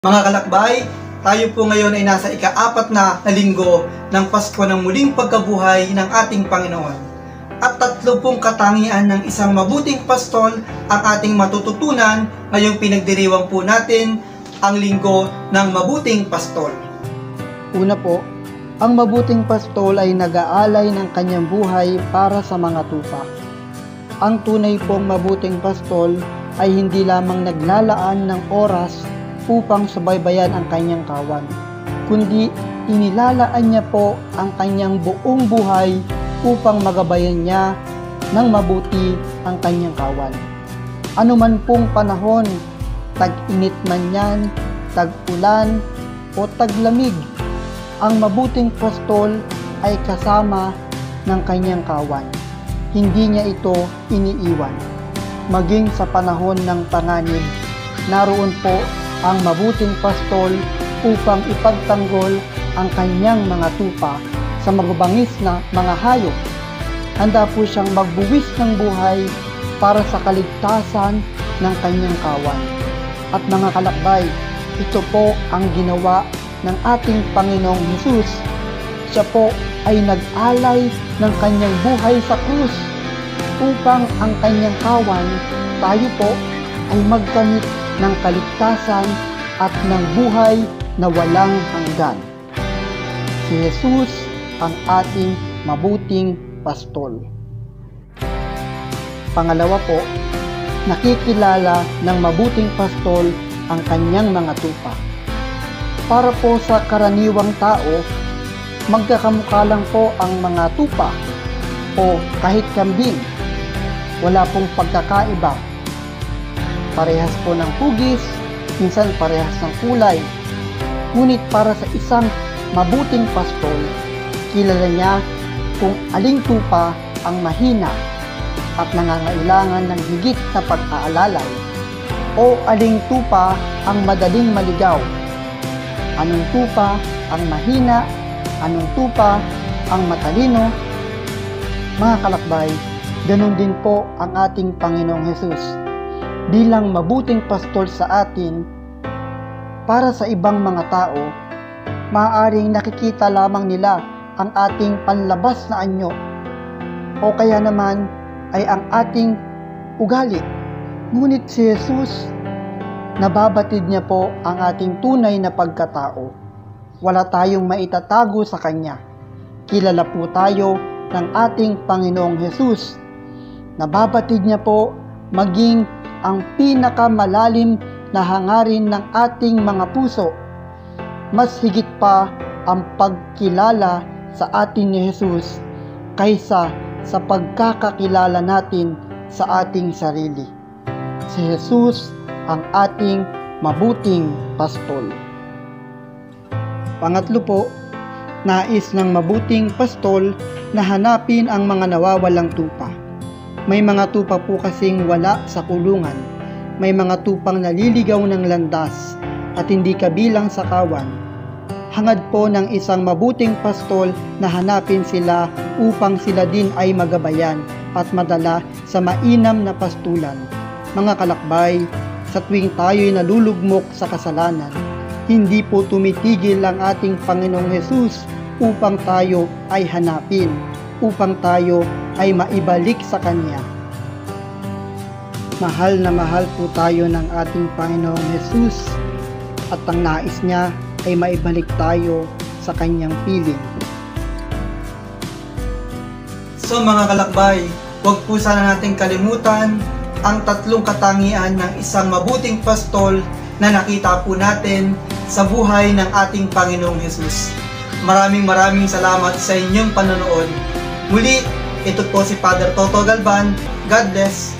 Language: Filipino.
Mga kalakbay, tayo po ngayon ay nasa ika-4 na linggo ng Pasko ng muling pagkabuhay ng ating Panginoon. At 3 pong katangian ng isang mabuting pastol ang ating matututunan ngayong pinagdiriwang po natin ang linggo ng mabuting pastol. Una po, ang mabuting pastol ay nag-aalay ng kanyang buhay para sa mga tupa. Ang tunay pong mabuting pastol ay hindi lamang naglalaan ng oras upang subaybayan ang kanyang kawan, kundi inilalaan niya po ang kanyang buong buhay upang magabayan niya ng mabuti ang kanyang kawan. Ano man pong panahon, tag-init man yan, tag-ulan o taglamig, ang mabuting pastol ay kasama ng kanyang kawan. Hindi niya ito iniiwan. Maging sa panahon ng panganib, naroon po ang mabuting pastol upang ipagtanggol ang kanyang mga tupa sa magubangis na mga hayop. Handa po siyang magbuwis ng buhay para sa kaligtasan ng kanyang kawan. At mga kalakbay, ito po ang ginawa ng ating Panginoong Hesus. Siya po ay nag-alay ng kanyang buhay sa krus upang ang kanyang kawan, tayo po, ay magkamit ng kaligtasan at ng buhay na walang hanggan. Si Jesus ang ating mabuting pastol. Pangalawa po, nakikilala ng mabuting pastol ang kanyang mga tupa. Para po sa karaniwang tao, magkakamukha lang po ang mga tupa o kahit kambing. Wala pong pagkakaiba. Parehas po ng hugis, minsan parehas ng kulay. Ngunit para sa isang mabuting pastol, kilala niya kung aling tupa ang mahina at nangangailangan ng higit na pag-aalalay o aling tupa ang madaling maligaw. Anong tupa ang mahina, anong tupa ang matalino. Mga kalakbay, ganun din po ang ating Panginoong Hesus. Bilang mabuting pastol sa atin, para sa ibang mga tao, maaaring nakikita lamang nila ang ating panlabas na anyo o kaya naman ay ang ating ugali. Ngunit si Jesus, nababatid niya po ang ating tunay na pagkatao. Wala tayong maitatago sa Kanya. Kilala po tayo ng ating Panginoong Hesus. Nababatid niya po maging ang pinakamalalim na hangarin ng ating mga puso. Mas higit pa ang pagkilala sa atin ni Jesus kaysa sa pagkakakilala natin sa ating sarili. Si Jesus ang ating mabuting pastol. Pangatlo po, nais ng mabuting pastol na hanapin ang mga nawawalang tupa. May mga tupa po kasing wala sa kulungan. May mga tupang naliligaw ng landas at hindi kabilang sa kawan. Hangad po ng isang mabuting pastol na hanapin sila upang sila din ay magabayan at madala sa mainam na pastulan. Mga kalakbay, sa tuwing tayo'y nalulugmok sa kasalanan, hindi po tumitigil ang ating Panginoong Hesus upang tayo ay hanapin, upang tayo ay maibalik sa Kanya. Mahal na mahal po tayo ng ating Panginoong Hesus at ang nais niya ay maibalik tayo sa Kanyang piling. So mga kalakbay, huwag po sana nating kalimutan ang 3 katangian ng isang mabuting pastol na nakita po natin sa buhay ng ating Panginoong Hesus. Maraming salamat sa inyong panonood. Muli, ito po si Father Toto Galban. God bless.